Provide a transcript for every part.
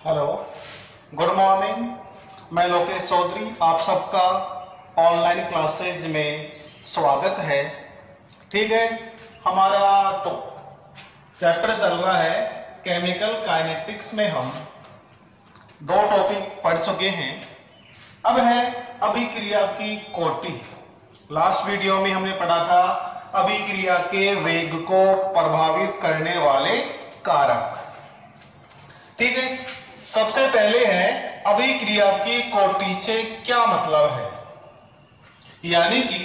Hello, good morning. मैं लोकेश चौधरी, आप सबका ऑनलाइन क्लासेज में स्वागत है। ठीक है, हमारा चैप्टर चल रहा है केमिकल काइनेटिक्स में हम दो टॉपिक पढ़ चुके हैं। अब है अभिक्रिया की कोटि। लास्ट वीडियो में हमने पढ़ा था अभिक्रिया के वेग को प्रभावित करने वाले कारक। ठीक है, सबसे पहले है अभिक्रिया की कोटि से क्या मतलब है। यानी कि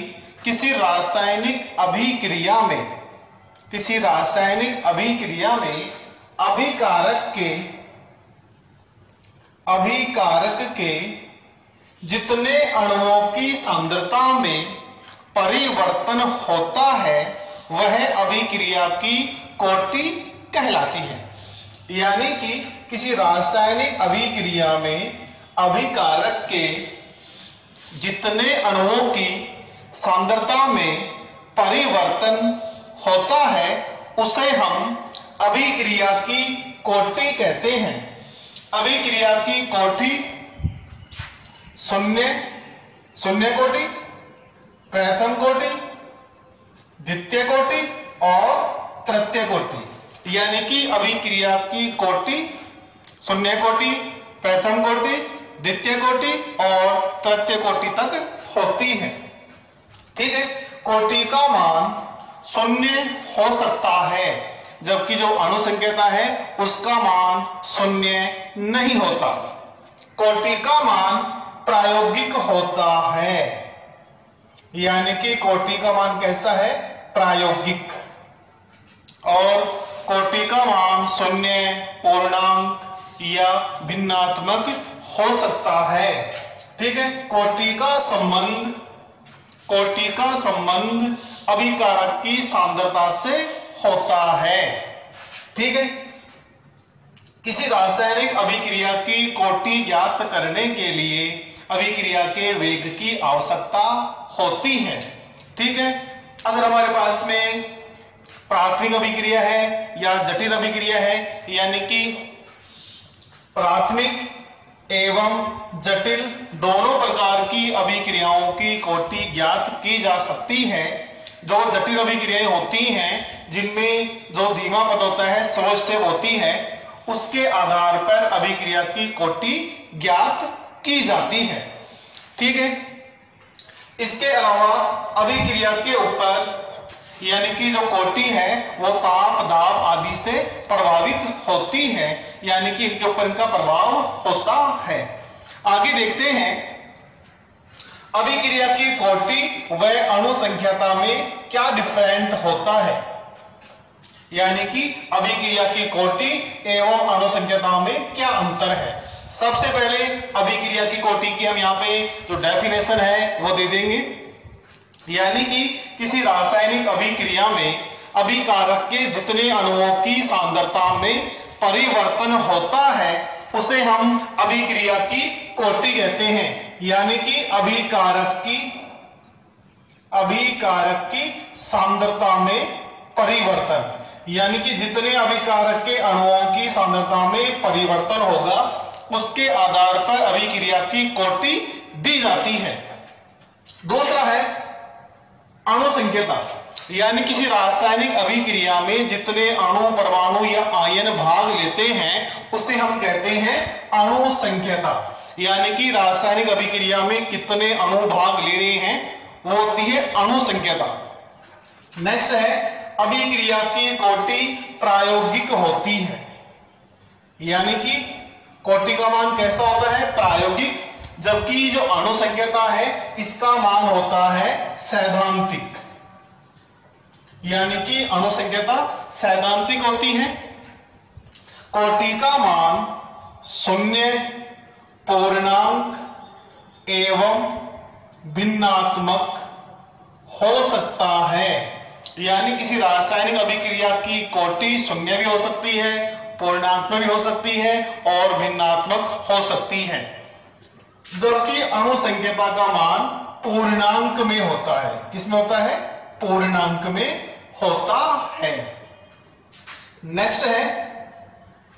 किसी रासायनिक अभिक्रिया में अभिकारक के जितने अणुओं की सांद्रता में परिवर्तन होता है वह अभिक्रिया की कोटि कहलाती है। यानी कि किसी रासायनिक अभिक्रिया में अभिकारक के जितने अणुओं की सांद्रता में परिवर्तन होता है उसे हम अभिक्रिया की कोटि कहते हैं। अभिक्रिया की कोटि शून्य कोटि, प्रथम कोटि, द्वितीय कोटि और तृतीय कोटि। यानी कि अभिक्रिया की कोटि शून्य कोटि, प्रथम कोटि, द्वितीय कोटि और तृतीय कोटि तक होती है। ठीक है, कोटि का मान शून्य हो सकता है, जबकि जो अणु संकेता है उसका मान शून्य नहीं होता। कोटि का मान प्रायोगिक होता है। यानी कि कोटि का मान कैसा है? प्रायोगिक। और कोटि का मान शून्य, पूर्णांक या भिन्नात्मक हो सकता है। ठीक है, कोटि का संबंध अभिकारक की सांद्रता से होता है। ठीक है, किसी रासायनिक अभिक्रिया की कोटि ज्ञात करने के लिए अभिक्रिया के वेग की आवश्यकता होती है। ठीक है, अगर हमारे पास में प्राथमिक अभिक्रिया है या जटिल अभिक्रिया है, यानी कि प्राथमिक एवं जटिल दोनों प्रकार की अभिक्रियाओं की कोटि ज्ञात की जा सकती है। जो जटिल अभिक्रियाएं होती हैं जिनमें जो धीमा पद होता है, स्लो स्टेप होती है, उसके आधार पर अभिक्रिया की कोटि ज्ञात की जाती है। ठीक है, इसके अलावा अभिक्रिया के ऊपर यानी कि जो कोटि है वो ताप, दाब आदि से प्रभावित होती है, यानी कि इनके ऊपर इनका प्रभाव होता है। आगे देखते हैं अभिक्रिया की कोटि व अणु संख्याता में क्या डिफरेंट होता है। यानी कि अभिक्रिया की कोटि एवं अणु संख्याता में क्या अंतर है। सबसे पहले अभिक्रिया की कोटि की हम यहाँ पे जो डेफिनेशन है वो दे देंगे। यानी कि किसी रासायनिक अभिक्रिया में अभिकारक के जितने अणुओं की सांद्रता में परिवर्तन होता है उसे हम अभिक्रिया की कोटि कहते हैं। यानी कि अभिकारक की सांद्रता में परिवर्तन, यानी कि जितने अभिकारक के अणुओं की सांद्रता में परिवर्तन होगा उसके आधार पर अभिक्रिया की कोटि दी जाती है। दूसरा है अणु संकेता, यानी किसी रासायनिक अभिक्रिया में जितने अणु, परमाणु या आयन भाग लेते हैं उसे हम कहते हैं अणु संकेता। यानी कि रासायनिक अभिक्रिया में कितने अणु भाग ले रहे हैं वो होती है अणु संकेता। नेक्स्ट है अभिक्रिया की कोटि प्रायोगिक होती है। यानी कि कोटि का मान कैसा होता है? प्रायोगिक। जबकि जो अणु संकेता है इसका मान होता है सैद्धांतिक। यानी कि अणु संकेता सैद्धांतिक होती है। कोटि का मान शून्य, पूर्णांक एवं भिन्नात्मक हो सकता है। यानी किसी रासायनिक अभिक्रिया की कोटि शून्य भी हो सकती है, पूर्णांक में भी हो सकती है और भिन्नात्मक हो सकती है। जबकि अणु संकेता का मान पूर्णांक में होता है। किसमें होता है? पूर्णांक में होता है। नेक्स्ट है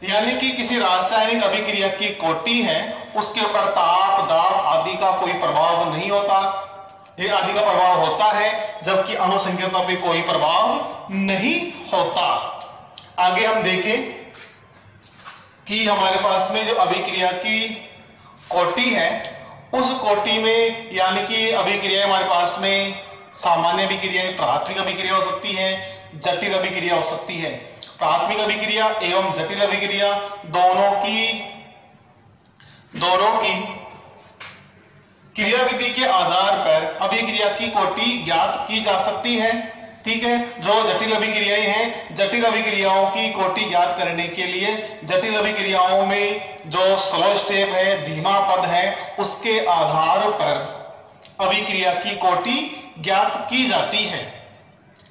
यानी कि किसी रासायनिक अभिक्रिया की कोटि है, उसके ऊपर ताप, दाब आदि का कोई प्रभाव नहीं होता। ये आदि का प्रभाव होता है, जबकि अणु संकेता पे कोई प्रभाव नहीं होता। आगे हम देखें कि हमारे पास में जो अभिक्रिया की कोटि है, उस कोटि में यानी कि अभिक्रिया हमारे पास में सामान्य अभिक्रिया, प्राथमिक अभिक्रिया हो सकती है, जटिल अभिक्रिया हो सकती है। प्राथमिक अभिक्रिया एवं जटिल अभिक्रिया दोनों की क्रियाविधि के आधार पर अभिक्रिया की कोटि ज्ञात की जा सकती है। ठीक है, जो जटिल अभिक्रियाएं हैं, जटिल अभिक्रियाओं की कोटि ज्ञात करने के लिए जटिल अभिक्रियाओं में जो स्लो स्टेप है, धीमा पद है, उसके आधार पर अभिक्रिया की कोटि ज्ञात की जाती है।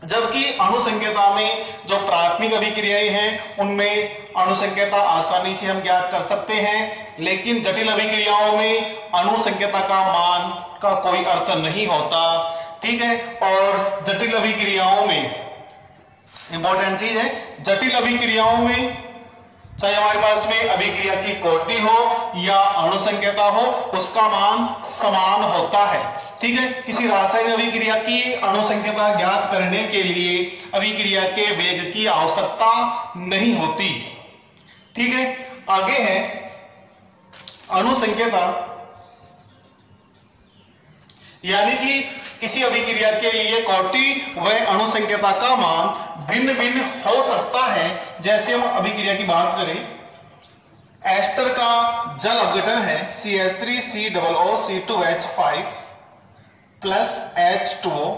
जबकि अणु संकेता में जो प्राथमिक अभिक्रियाएं हैं, उनमें अणु संकेता आसानी से हम ज्ञात कर सकते हैं, लेकिन जटिल अभिक्रियाओं में अणु संकेता का मान का कोई अर्थ नहीं होता। ठीक है, और जटिल अभिक्रियाओं में इंपॉर्टेंट चीज है, जटिल अभिक्रियाओं में चाहे हमारे पास में अभिक्रिया की कोटि हो या अणु संकेता हो, उसका मान समान होता है। ठीक है, किसी रासायनिक अभिक्रिया की अणु संकेता ज्ञात करने के लिए अभिक्रिया के वेग की आवश्यकता नहीं होती। ठीक है, आगे है अणु संकेता, यानी कि किसी अभिक्रिया के लिए कोटि व अणु संकेता का मान भिन्न भिन्न हो सकता है। जैसे हम अभिक्रिया की बात करें, एस्टर का जल अपघटन है CH3COOC2H5 प्लस H2O।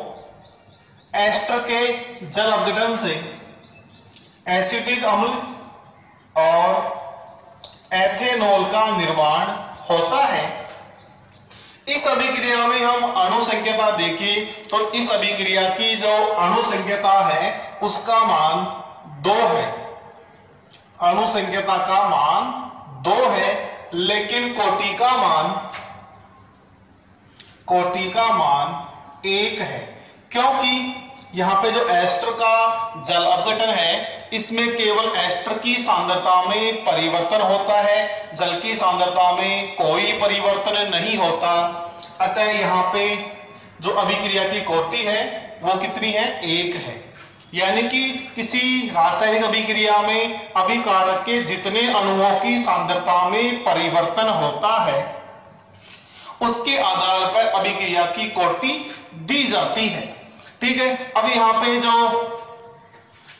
एस्टर के जल अपघटन से एसिटिक अम्ल और एथेनॉल का निर्माण होता है। इस अभिक्रिया में हम अणु संकेता देखें तो इस अभिक्रिया की जो अणु संकेता है उसका मान 2 है। अणु संकेता का मान 2 है, लेकिन कोटि का मान 1 है, क्योंकि यहां पे जो एस्टर का जल अपघटन है, इसमें केवल एस्टर की सांद्रता में परिवर्तन होता है, जल की सांद्रता में कोई परिवर्तन नहीं होता। अतः यहाँ पे जो अभिक्रिया की कोटि है वो कितनी है? 1 है। यानी कि किसी रासायनिक अभिक्रिया में अभिकारक के जितने अणुओं की सांद्रता में परिवर्तन होता है, उसके आधार पर अभिक्रिया की कोटि दी जाती है। ठीक है, अब यहाँ पे जो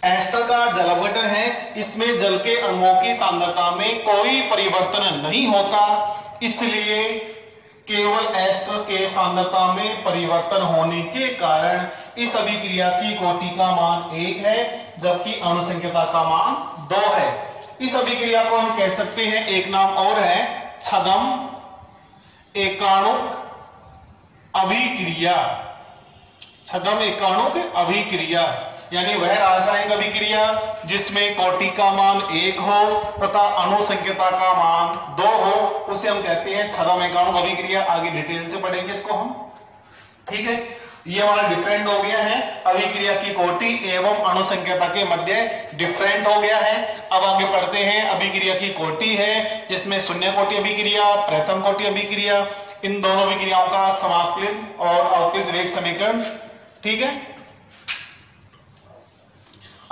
एस्टर का जल अपघटन है, इसमें जल के अणुओं की सांद्रता में कोई परिवर्तन नहीं होता, इसलिए केवल एस्टर के सांद्रता में परिवर्तन होने के कारण इस अभिक्रिया की कोटि का मान 1 है, जबकि अणु संकेता का मान 2 है। इस अभिक्रिया को हम कह सकते हैं, एक नाम और है छद्म एकाणुक अभिक्रिया। छद्म एकाणुक अभिक्रिया यानी वह रासायनिक अभिक्रिया जिसमें कोटि का मान 1 हो तथा अणु संकेता का मान 2 हो, उसे हम कहते हैं छद्म एकाणुक अभिक्रिया। आगे डिटेल से पढ़ेंगे इसको हम। ठीक है, ये हमारा डिफरेंट हो गया है, अभिक्रिया की कोटि एवं अणु संकेता के मध्य डिफरेंट हो गया है। अब आगे पढ़ते हैं, अभिक्रिया की कोटि है जिसमें शून्य कोटि अभिक्रिया, प्रथम कोटि अभिक्रिया, इन दोनों अभिक्रियाओं का समाकलित और अवकलित वेग समीकरण। ठीक है,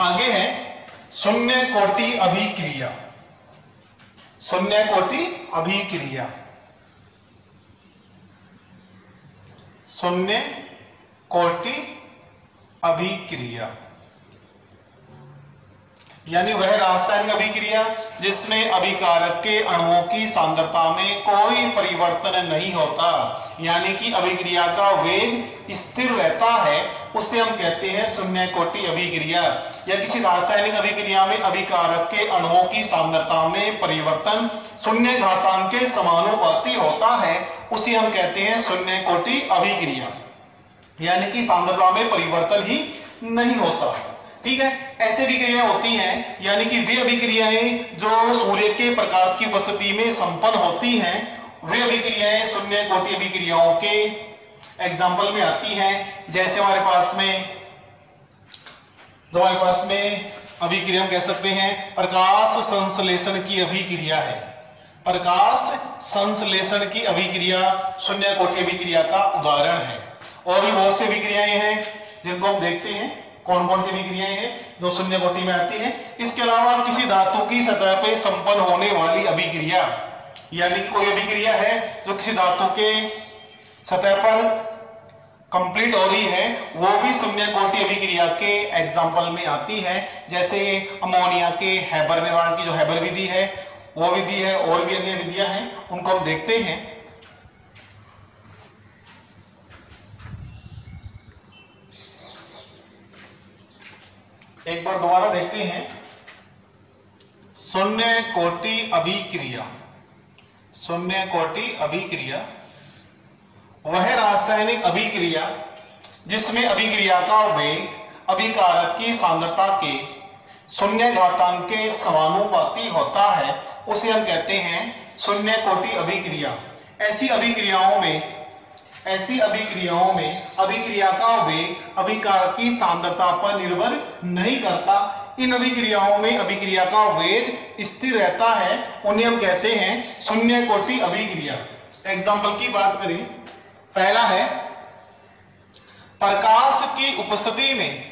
आगे है शून्य कोटि अभिक्रिया। शून्य कोटि अभिक्रिया, शून्य कोटि अभिक्रिया यानी वह रासायनिक अभिक्रिया जिसमें अभिकारक के अणुओं की सांद्रता में कोई परिवर्तन नहीं होता, यानी कि अभिक्रिया का वेग स्थिर रहता है, उसे हम कहते हैं शून्य कोटि अभिक्रिया। या किसी रासायनिक अभिक्रिया में अभिकारक के अणुओं की सांद्रता में परिवर्तन शून्य घातांक के समानुपाती होता है, उसे हम कहते हैं शून्य कोटि अभिक्रिया, यानी कि सांद्रता में परिवर्तन ही नहीं होता। ठीक है, ऐसे भी क्रियाएं होती हैं, यानी कि वे अभिक्रियाएं जो सूर्य के प्रकाश की उपस्थिति में संपन्न होती हैं, वे अभिक्रियाएं शून्य कोटि अभिक्रियाओं के एग्जाम्पल में आती हैं। जैसे हमारे पास में अभिक्रिया हम कह सकते हैं प्रकाश संश्लेषण की अभिक्रिया है। प्रकाश संश्लेषण की अभिक्रिया शून्य कोटि अभिक्रिया का उदाहरण है। और भी बहुत सी अभिक्रियाएं हैं जिनको हम देखते हैं कौन कौन सी अभिक्रियाएं हैं जो शून्य कोटि में आती हैं। इसके अलावा किसी धातु की सतह पर संपन्न होने वाली अभिक्रिया, यानी कि कोई अभिक्रिया है जो किसी धातु के सतह पर कंप्लीट हो रही है, वो भी शून्य कोटि अभिक्रिया के एग्जाम्पल में आती है। जैसे अमोनिया के हैबर निर्माण की जो हैबर विधि है वो विधि है, और भी अन्य विधियां हैं, उनको हम देखते हैं। एक बार दोबारा देखते हैं। शून्य कोटि अभिक्रिया। शून्य कोटि अभिक्रिया वह रासायनिक अभिक्रिया जिसमें अभिक्रिया का वेग अभिकारक की सांद्रता के शून्य घातांक के समानुपाती होता है, उसे हम कहते हैं शून्य कोटि अभिक्रिया। ऐसी अभिक्रियाओं में अभिक्रिया का वेग अभिकारक की सांद्रता पर निर्भर नहीं करता। इन अभिक्रियाओं में अभिक्रिया का वेग स्थिर रहता है, उन्हें हम कहते हैं शून्य कोटि अभिक्रिया। एग्जाम्पल की बात करें, पहला है प्रकाश की उपस्थिति में,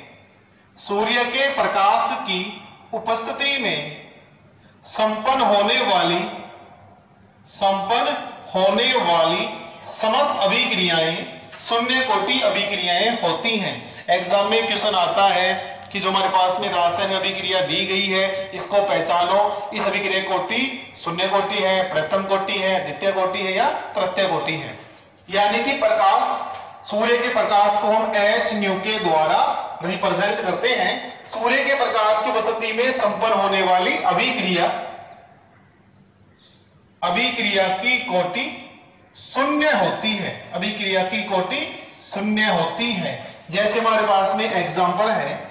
सूर्य के प्रकाश की उपस्थिति में संपन्न होने वाली समस्त अभिक्रियाएं शून्य कोटि अभिक्रियाएं होती हैं। एग्जाम में क्वेश्चन आता है कि जो हमारे पास में रासायनिक अभिक्रिया दी गई है इसको पहचानो, इस अभिक्रिया कोटि शून्य कोटि है, प्रथम कोटि है, द्वितीय कोटि है या तृतीय कोटि है। यानी कि प्रकाश, सूर्य के प्रकाश को हम h न्यू के द्वारा रिप्रेजेंट करते हैं। सूर्य के प्रकाश की उपस्थिति में संपन्न होने वाली अभिक्रिया की कोटि शून्य होती है। अभिक्रिया की कोटि शून्य होती है। जैसे हमारे पास में एग्जांपल है,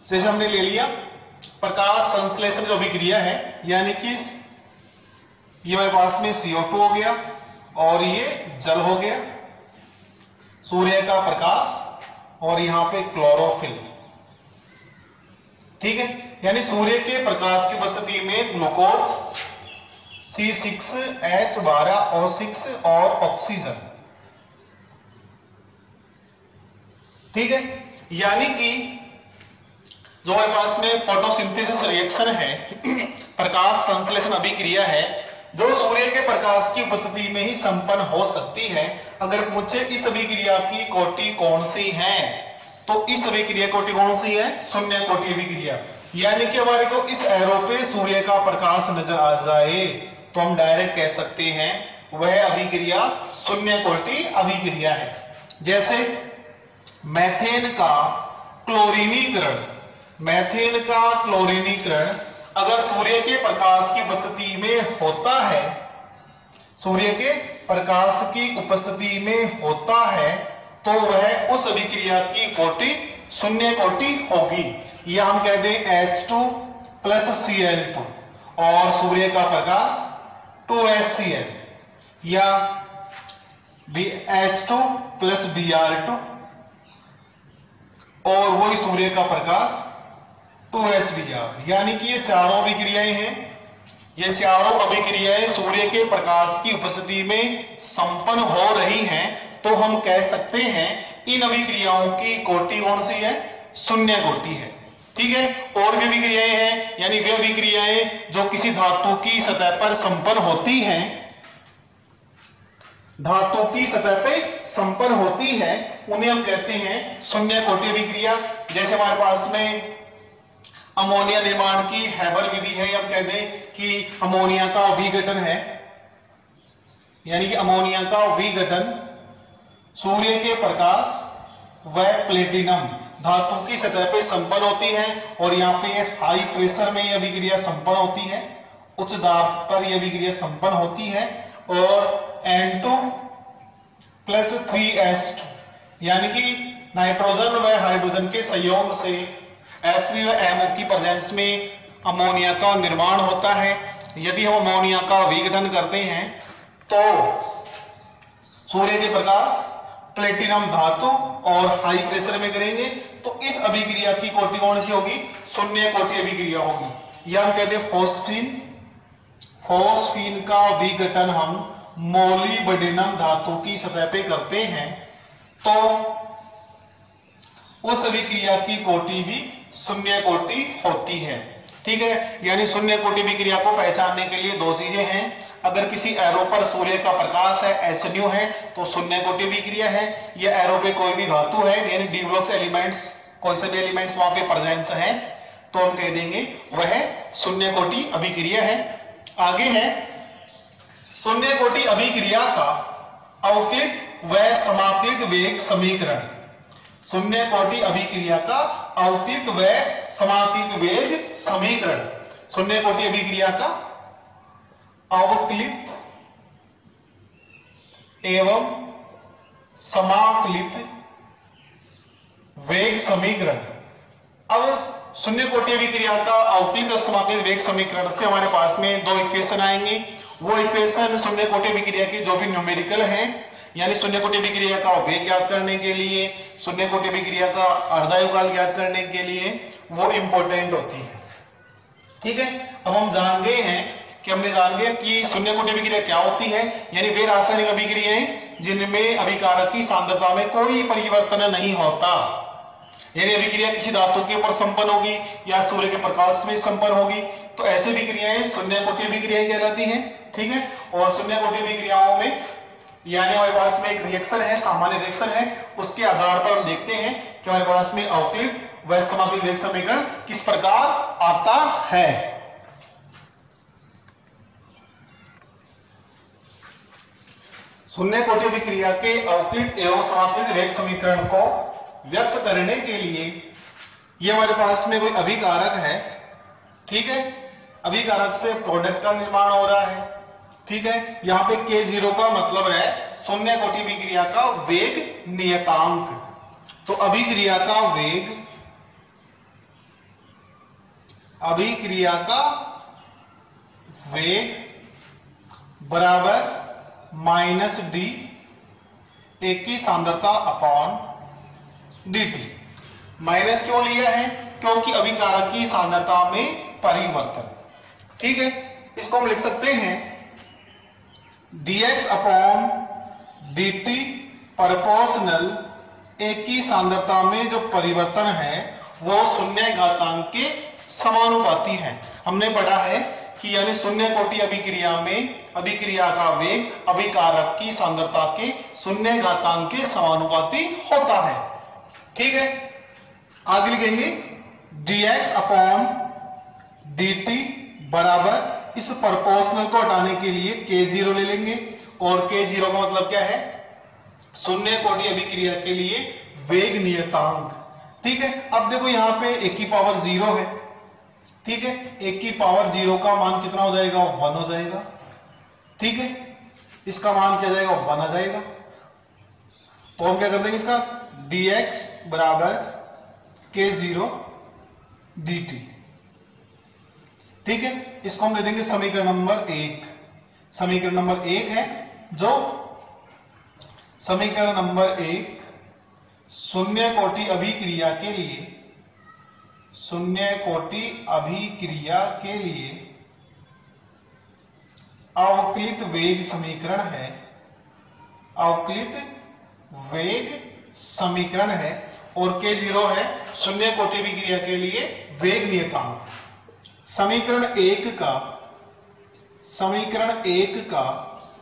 जैसे हमने ले लिया प्रकाश संश्लेषण जो अभिक्रिया है, यानी कि ये हमारे पास में CO2 हो गया और ये जल हो गया, सूर्य का प्रकाश और यहां पे क्लोरोफिल। ठीक है, यानी सूर्य के प्रकाश की उपस्थिति में ग्लूकोज C6H12O6 और ऑक्सीजन। ठीक है, यानी कि जो हमारे पास में फोटोसिंथेसिस रिएक्शन है, प्रकाश संश्लेषण अभिक्रिया है, जो सूर्य के प्रकाश की उपस्थिति में ही संपन्न हो सकती है। अगर पूछे इस अभिक्रिया की कोटि कौन सी है, तो इस अभिक्रिया कोटि कौन सी है? शून्य कोटि अभिक्रिया। यानी कि हमारे को इस एरो पे सूर्य का प्रकाश नजर आ जाए तो हम डायरेक्ट कह सकते हैं वह अभिक्रिया शून्य कोटि अभिक्रिया है। जैसे मैथेन का क्लोरीनीकरण अगर सूर्य के प्रकाश की उपस्थिति में होता है, सूर्य के प्रकाश की उपस्थिति में होता है, तो वह उस अभिक्रिया की कोटि शून्य कोटि होगी। या हम कह दें H2 प्लस Cl2 और सूर्य का प्रकाश 2HCl, या H2 प्लस Br2 और वही सूर्य का प्रकाश 2HBr। यानी कि ये चारों अभिक्रियाएं हैं, ये चारों अभिक्रियाएं सूर्य के प्रकाश की उपस्थिति में संपन्न हो रही हैं, तो हम कह सकते हैं इन अभिक्रियाओं की कोटि कौन सी है? शून्य कोटि है। ठीक है, और भी अभिक्रियाएं हैं, यानी वे अभिक्रियाएं जो किसी धातु की सतह पर संपन्न होती हैं, धातु की सतह पे संपन्न होती है, उन्हें हम कहते हैं शून्य कोटि अभिक्रिया। जैसे हमारे पास में अमोनिया निर्माण की हैबर विधि है, हम कह दें कि अमोनिया का विघटन है, यानी कि अमोनिया का विघटन सूर्य के प्रकाश व प्लेटिनम धातु की सतह पे संपन्न होती है, और यहाँ पे हाई प्रेशर में यह अभिक्रिया संपन्न होती है, उच्च दाब पर यह अभिक्रिया संपन्न होती है, और N2 प्लस 3H2 यानी कि नाइट्रोजन व हाइड्रोजन के संयोग से Fe व MO की प्रेजेंस में अमोनिया का निर्माण होता है। यदि हम अमोनिया का विघटन करते हैं तो सूर्य के प्रकाश प्लेटिनम धातु और हाई प्रेशर में करेंगे तो इस अभिक्रिया की कोटि कौन सी होगी? शून्य कोटि अभिक्रिया होगी। यह हम कहते हैं फोस्फीन। फोस्फीन का विघटन हम मोलिब्डेनम धातु की सतह पे करते हैं तो उस अभिक्रिया की कोटि भी शून्य कोटि होती है। ठीक है, यानी शून्य कोटि अभिक्रिया को पहचानने के लिए दो चीजें हैं। अगर किसी एरो पर सूर्य का प्रकाश है, एसन्यू है, तो शून्य कोटि अभिक्रिया है। या एरो पे कोई भी धातु है, यानी डी ब्लॉक्स एलिमेंट्स, कोई से भी एलिमेंट्स वहां पे प्रेजेंस है, तो हम कह देंगे वह शून्य कोटि अभिक्रिया है। आगे है शून्य कोटि अभिक्रिया का अवकलित व समाकलित वेग समीकरण। शून्य कोटि अभिक्रिया का अवकलित व समाकलित वेग समीकरण। शून्य कोटि अभिक्रिया का अवकलित एवं समाकलित वेग समीकरण। अब शून्य कोटि अभिक्रिया का अवकलित और समाकलित वेग समीकरण से हमारे पास में दो इक्वेशन आएंगे। वो इक्वेशन शून्य कोटि अभिक्रिया की जो भी न्यूमेरिकल है, यानी शून्य कोटि अभिक्रिया का वेग ज्ञात करने के लिए, शून्य कोटि अभिक्रिया का अर्धायुगाल ज्ञात करने के लिए वो इंपॉर्टेंट होती है। ठीक है, अब हम जान गए हैं कि हमने जान लिया कि शून्य कोटि अभिक्रिया क्या होती है, यानी वे रासायनिक अभिक्रियाएं जिनमें अभिकारक की सांद्रता में कोई परिवर्तन नहीं होता। यानी अभिक्रिया किसी धातु के ऊपर संपन्न होगी या सूर्य के प्रकाश में संपन्न होगी, तो ऐसी अभिक्रियाएं शून्य कोटि अभिक्रियाएं कहलाती हैं। ठीक है, और शून्य कोटि अभिक्रियाओं में यानी हमारे पास में एक रिएक्शन है, सामान्य रिएक्शन है, उसके आधार पर हम देखते हैं कि हमारे पास में अवकलित व समाकलित वेग समीकरण किस प्रकार आता है। शून्य कोटि अभिक्रिया के अवकलित एवं समाकलित वेग समीकरण को व्यक्त करने के लिए ये हमारे पास में कोई अभिकारक है। ठीक है, अभिकारक से प्रोडक्ट का निर्माण हो रहा है। ठीक है, यहां पे K0 का मतलब है शून्य कोटि अभिक्रिया का वेग नियतांक। तो अभिक्रिया का वेग, अभिक्रिया का वेग बराबर माइनस डी एक की सांद्रता अपॉन dt। माइनस क्यों लिया है? क्योंकि अभिकारक की सांद्रता में परिवर्तन। ठीक है, इसको हम लिख सकते हैं dx अपॉन dt प्रोपोर्शनल एक की सांद्रता में जो परिवर्तन है वो शून्य घातांक के समानुपाती है। हमने पढ़ा है कि यानी शून्य कोटि अभिक्रिया में अभिक्रिया का वेग अभिकारक की सांद्रता के शून्य घातांक के समानुपाती होता है। ठीक है, आगे लिखेंगे dx अपॉन dt बराबर, इस प्रोपोर्शनल को हटाने के लिए K0 ले लेंगे, और K0 का मतलब क्या है? शून्य कोटि अभिक्रिया के लिए वेग नियतांक। ठीक है, अब देखो यहां पे 1 की पावर 0 है। ठीक है, 1 की पावर 0 का मान कितना हो जाएगा? 1 हो जाएगा। ठीक है, इसका मान क्या जाएगा? 1 आ जाएगा। तो हम क्या कर देंगे इसका dx बराबर K0 dt। ठीक है, इसको हम दे देंगे समीकरण नंबर 1। समीकरण नंबर 1 है जो समीकरण नंबर 1 शून्य कोटि अभिक्रिया के लिए, शून्य कोटि अभिक्रिया के लिए अवकलित वेग समीकरण है। अवकलित वेग समीकरण है, और K0 है शून्य कोटि अभिक्रिया के लिए वेग नियतांक। समीकरण 1 का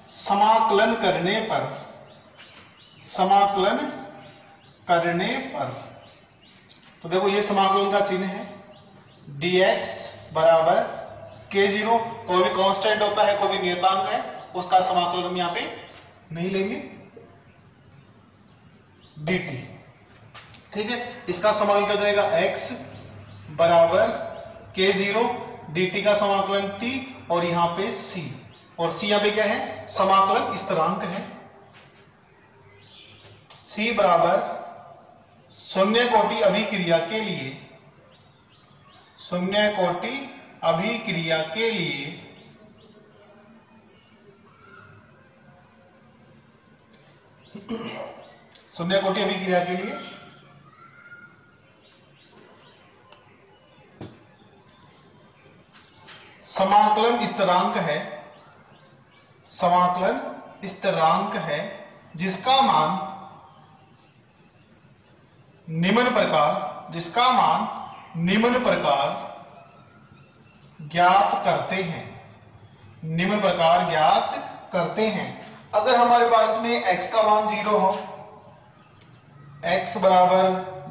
समाकलन करने पर, समाकलन करने पर, तो देखो ये समाकलन का चिन्ह है dx बराबर K0। कोई भी कांस्टेंट होता है, कोई भी नियतांक है, उसका समाकलन हम यहां पे नहीं लेंगे, dt। ठीक है, इसका समाकलन क्या हो जाएगा? x बराबर K0, dt का समाकलन t, और यहां पे c, और c यहां पे क्या है? समाकलन स्थिरांक है। c बराबर शून्य कोटि अभिक्रिया के लिए, शून्य कोटि अभिक्रिया के लिए शून्य कोटि अभिक्रिया के लिए समाकलन स्थिरांक है, समाकलन स्थिरांक है जिसका मान निम्न प्रकार ज्ञात करते हैं, निम्न प्रकार ज्ञात करते हैं। अगर हमारे पास में x का मान 0 हो, x बराबर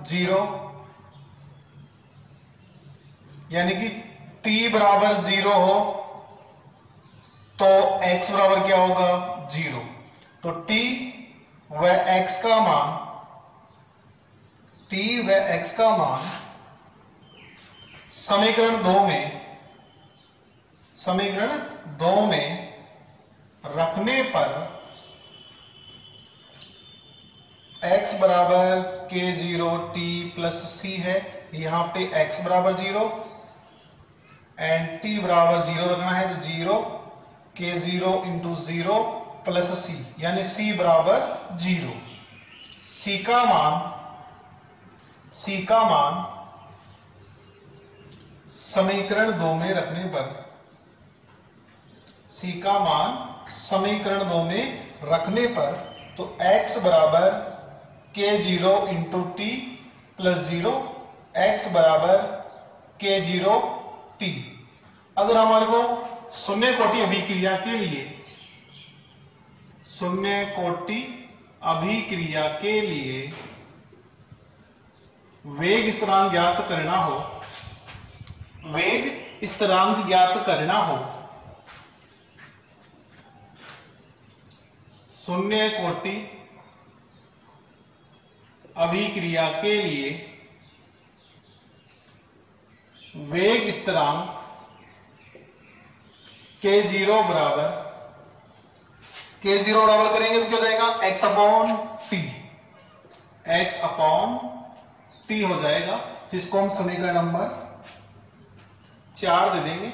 0, यानी कि t बराबर 0 हो तो x बराबर क्या होगा 0। तो t व x का मान समीकरण 2 में रखने पर x बराबर k0 t प्लस c है, यहां पे x बराबर 0 एंड t बराबर 0 रखना है तो 0 k0 इंटू 0 प्लस c, यानी c बराबर 0। c का मान समीकरण 2 में रखने पर, c का मान समीकरण 2 में रखने पर तो x बराबर k0 into T plus 0, x बराबर k0 t। अगर हमारे को शून्य कोटि अभिक्रिया के लिए वेग स्थिरांक ज्ञात करना हो, शून्य कोटि अभिक्रिया के लिए वेग स्थिरांक k0 बराबर करेंगे तो क्या हो जाएगा x अपॉन t हो जाएगा, जिसको हम समीकरण नंबर 4 दे देंगे।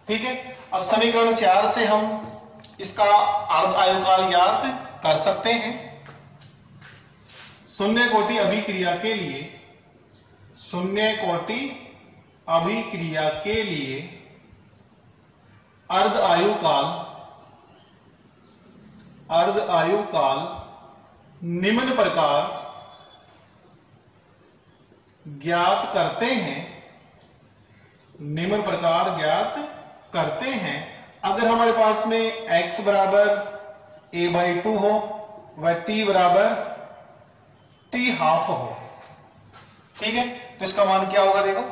ठीक है, अब समीकरण 4 से हम इसका अर्ध आयुकाल ज्ञात कर सकते हैं। शून्य कोटि अभिक्रिया के लिए अर्ध आयुकाल निम्न प्रकार ज्ञात करते हैं। अगर हमारे पास में x बराबर a/2 हो व t बराबर t हाफ हो, ठीक है, तो इसका मान क्या होगा देखो,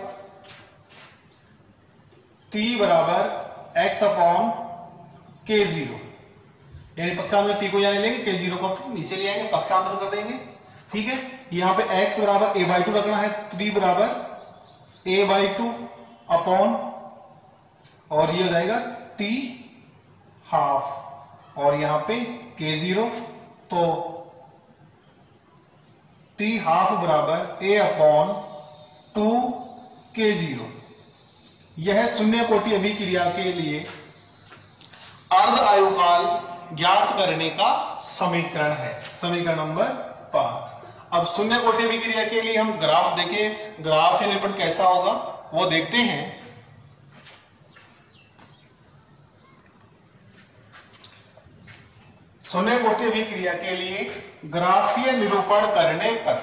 t बराबर x अपॉन k0, यानी पक्षांतर t को यहां लेंगे, k0 को नीचे ले आएंगे, पक्षांतर कर देंगे। ठीक है, यहां पे x बराबर a/2 रखना है, t बराबर a/2 अपॉन, और ये हो जाएगा t हाफ, और यहां पे k0, तो t हाफ बराबर a अपॉन 2 k0। यह शून्य कोटि अभिक्रिया के लिए अर्ध आयुकाल ज्ञात करने का समीकरण है, समीकरण नंबर 5। अब शून्य कोटि अभिक्रिया के लिए हम ग्राफ देखें, ग्राफ या निरूपण कैसा होगा वो देखते हैं। शून्य कोटि अभिक्रिया के लिए ग्राफीय निरूपण करने पर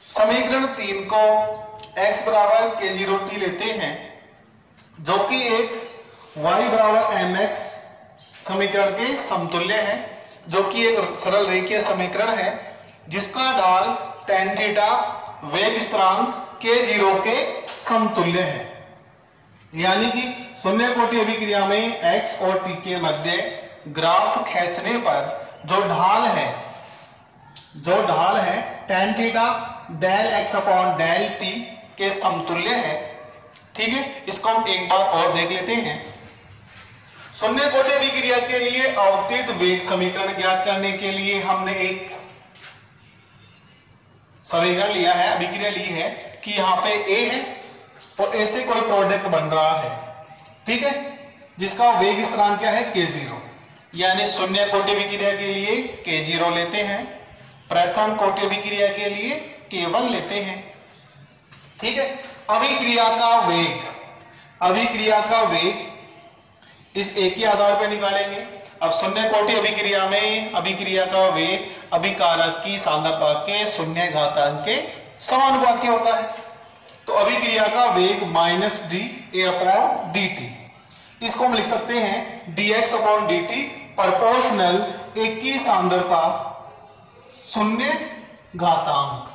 समीकरण 3 को x बराबर k0 t लेते हैं, जो कि एक y बराबर mx समीकरण के समतुल्य है, जो कि एक सरल रेखीय समीकरण है जिसका ढाल tan थीटा वेग स्थिरांक k0 के समतुल्य है। यानी कि शून्य कोटि अभिक्रिया में x और t के मध्य ग्राफ खींचने पर जो ढाल है tan theta del x upon del t के समतुल्य है। ठीक है, इसको हम एक बार और देख लेते हैं। शून्य कोटि अभिक्रिया के लिए अवकलित वेग समीकरण ज्ञात करने के लिए हमने एक समीकरण लिया है, अभिक्रिया ली है कि यहाँ पे a है और a से कोई प्रोडक्ट बन रहा है, ठीक है, जिसका वेग स्थिरांक क्या है k0। यानी शून्य कोटि अभिक्रिया के लिए k0 लेते हैं, प्रथम कोटि अभिक्रिया के लिए k1 लेते हैं। ठीक है, अभिक्रिया का वेग अभिक्रिया का वेग इस एक के आधार पर निकालेंगे। अब शून्य कोटि अभिक्रिया में अभिक्रिया का वेग अभिकारक की सांद्रता के शून्य घातांक के समानुपाती होता है। तो अभिक्रिया का वेग minus D A upon D T, इसको हम लिख सकते हैं dx upon D T proportional एक की सांद्रता शून्य घातांक,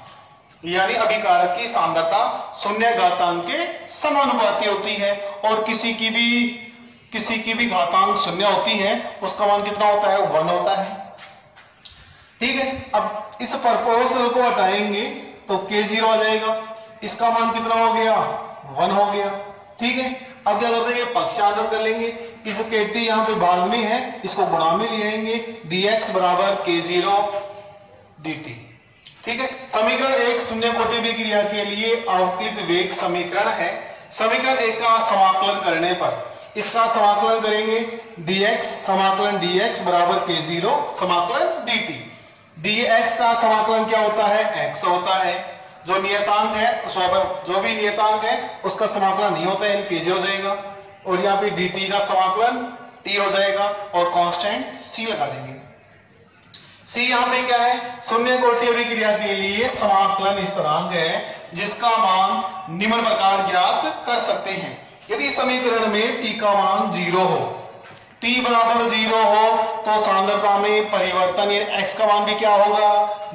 यानी अभिकारक की सांद्रता शून्य घातांक के समानुपाती होती है। और किसी की भी घातांक शून्य होती है, उसका मान कितना होता है? 1 होता है। ठीक है, अब इस प्रोपोर्शनल को हटाएंगे तो k0 आ जाएगा, इसका मान कितना हो गया? 1 हो गया। ठीक है, अब क्या कर देंगे? पक्षांतर कर लेंगे। इस kt यहां पे भाग में है, इसको गुणा में ले आएंगे, dx बराबर k0 dt। ठीक है, समीकरण 1 शून्य कोटि अभिक्रिया के लिए अवकलित वेग समीकरण है। समीकरण 1 का समाकलन करने पर इसका समाकलन करेंगे, dx समाकलन dx बराबर k0 समाकलन dt। dx का समाकलन क्या होता है? x होता है। जो नियतांक है, जो भी नियतांक है उसका समाकलन नहीं होता है, k0 हो जाएगा। और यहाँ पे dt का समाकलन t हो जाएगा और कांस्टेंट c लगा देंगे। c यहाँ पे क्या है? शून्य कोटि अभिक्रिया के लिए समाकलन स्थिरांक है जिसका मान निम्न प्रकार ज्ञात कर सकते हैं। यदि समीकरण में t का मान 0 हो, t बराबर 0 हो तो सांद्रता में परिवर्तन यानी x का मान भी क्या होगा?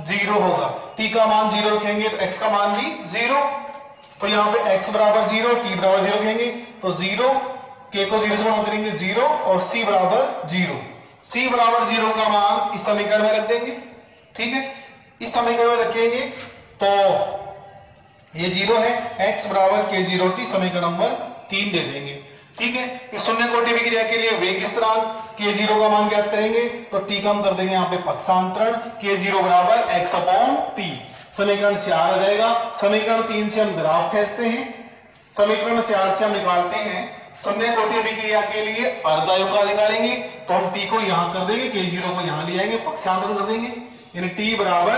0 होगा। t का मान 0 रखेंगे तो x का मान भी 0। तो यहाँ पे x बराबर 0, t बराबर 0 रखेंगे तो 0, k को 0 से गुणा करेंगे 0 और c बराबर 0। c बराबर 0 का मान इस समीकरण में रख देंगे। ठीक है, इस समीकरण में रखेंगे तो ये 0 है, x बराबर k0t समीकरण नंबर 3 दे देंगे। ठीक है, तो शून्य कोटि अभिक्रिया के लिए वेग स्थिरांक k0 का मान ज्ञात करेंगे तो t कम कर देंगे, यहाँ पे पक्षांतरण k0 बराबर x अपॉन t, समीकरण 4 आ जाएगा। समीकरण 3 से हम ग्राफ खींचते हैं, समीकरण 4 से हम निकालते हैं शून्य कोटि अभिक्रिया के लिए अर्धायु का निकालेंगे तो हम t को यहां कर देंगे, k0 को यहां ले आएंगे, पक्षांतरण कर देंगे, यानी t बराबर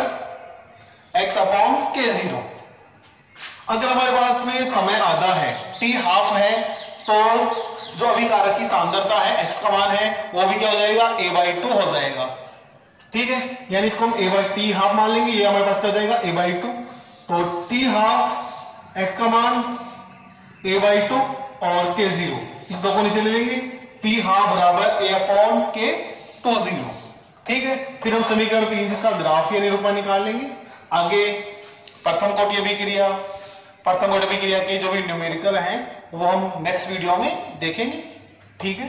x अपॉन k0। अगर हमारे पास में समय आधा है, t हाफ है, तो जो अभिकारक की सांद्रता है x का मान है वो भी क्या हो जाएगा? a/2 हो जाएगा। ठीक है, यानी इसको हम a/t हाफ मान लेंगे, ये हमारे पास क्या हो जाएगा? a/2। तो t हाफ x का मान a/2 और k0 इस दो को नीचे ले लेंगे, t हाफ बराबर a अपॉन k तो 0। ठीक है, फिर हम समीकरण 3 से इसका ग्राफ या निरूपण निकाल लेंगे। आगे प्रथम कोटि अभिक्रिया के जो भी न्यूमेरिकल हैं वो हम नेक्स्ट वीडियो में देखेंगे। ठीक है।